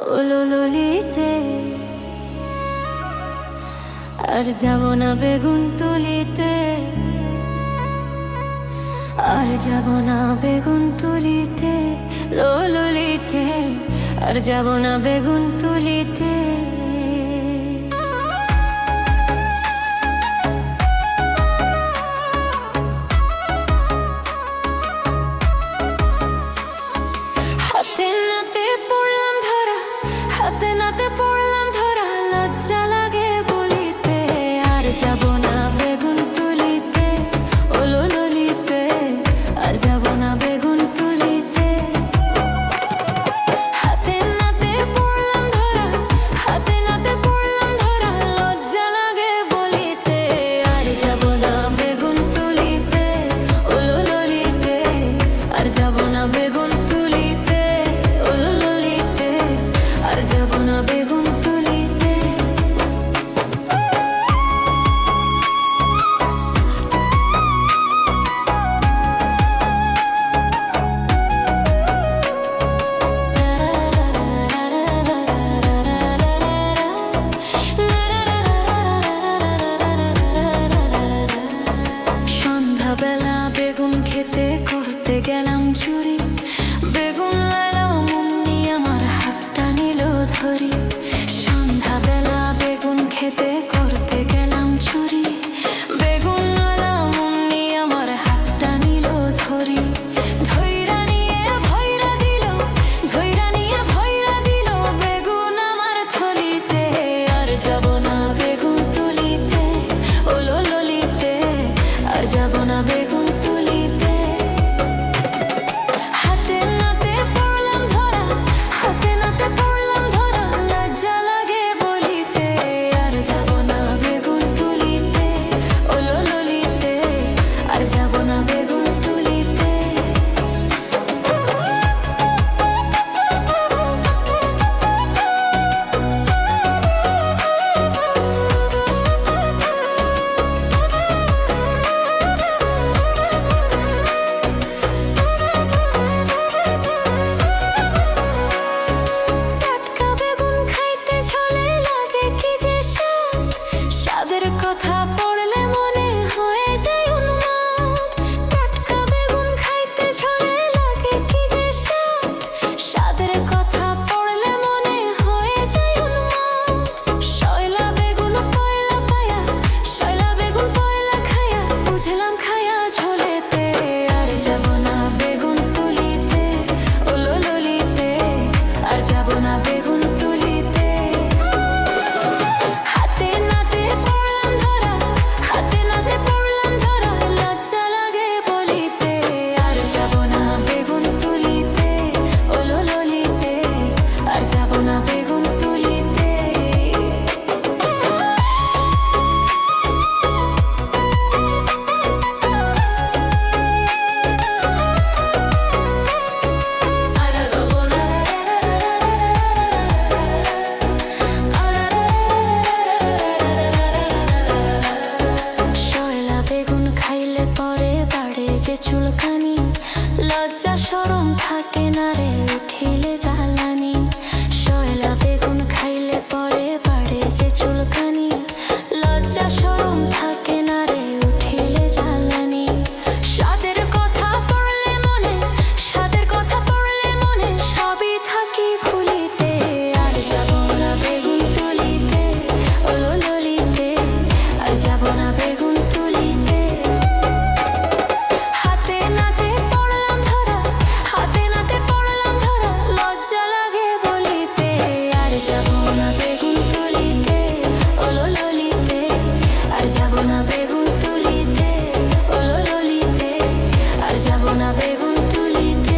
ওলুলুলিতে, আর যাব না বেগুন তুলিতে, আর যাব না বেগুন তুলিতে, লোলুলিতে, আর যাব না বেগুন তুলিতে। হাতে নাতে পড়লাম ধরা, হাতে নাতে পড়লাম ধরা, লজ্জা লাগে বলিতে, আর যাব না বেগুন তুলিতে, ওলুলুলিতে, আর যাব না বেগুন তুলিতে। হাতে নাতে পড়লাম ধরা, হাতে নাতে পড়লাম ধরা, লজ্জা লাগে বলিতে, আর যাব না বেগুন তুলিতে, ওলুলুলিতে, আর যাব না বেগুন তুলিতে, ওলুলুলিতে, আর যাব না বেগুন তুলিতে। সন্ধ্যাবেলা বেগুন খেতে করতে গেলাম চুরি, বেগুন লাইলাম অমনি আমার হাতটা নিল ধরি। সন্ধ্যাবেলা বেগুন খেতে করতে গেলাম চুরি, বেগুন লাইলাম অমনি আমার হাতটা নিল ধরি। ধইরা নিয়ে ভইরা দিল, ধইরা নিয়ে ভইরা দিল বেগুন আমার থলিতে, আর যাব না বেগুন তুলিতে, ওলুলুলিতে, আর যাব না বেগুন তুলিতে। হাতে নাতে পড়লাম ধরা, হাতে নাতে পড়লাম ধরা, লজ্জা লাগে বলিতে, আর যাব না বেগুন তুলিতে, ওলুলুলিতে, আর যাব না বেগুন তুলিতে। টাটকা বেগুন খাইতে ঝোলে লাগে কি যে স্বাদ, স্বাদের কথা পড়লে মনে হয়ে যায় উন্মাদ। টাটকা বেগুন খাইতে ঝোলে লাগে কি যে স্বাদ, স্বাদের কথা পড়লে মনে হয়ে যায় উন্মাদ। শয়লা বেগুন পয়লা পায়া, শয়লা বেগুন পয়লা খায়া, বুঝলাম খায়া ঝোলেতে, আর যাব না বেগুন তুলিতে, ওলুলুলিতে, আর যাব না বেগুন তুলিতে। হাতে নাতে পড়লাম ধরা, হাতে নাতে পড়লাম ধরা, লজ্জা লাগে বলিতে, আর যাব না বেগুন তুলিতে, ওলুলুলিতে, আর যাব না বেগুন তুলিতে। শয়লা বেগুন খাইলে পরে বাড়ে যে চুলকানি, লজ্জা শরম থাকে না রে উঠিলে জ্বালানি। শয়লা বেগুন খাইলে পরে বাড়ে যে চুলকানি, লজ্জা শরম থাকে না রে উঠিলে জ্বালানি। স্বাদের কথা পড়লে মনে, স্বাদের কথা পড়লে মনে, সবই থাকি ভুলিতে, আর যাব না বেগুন তুলিতে, ওলুলুলিতে, আর যাব না বেগুন তুলিতে। হাতে নাতে পড়লাম ধরা, হাতে নাতে পড়লাম ধরা, লজ্জা লাগে বলিতে, আর যাব না বেগুন তুলিতে, ওলুলুলিতে, আর যাব না বেগুন তুলিতে, ওলুলুলিতে, আর যাব না বেগুন তুলিতে।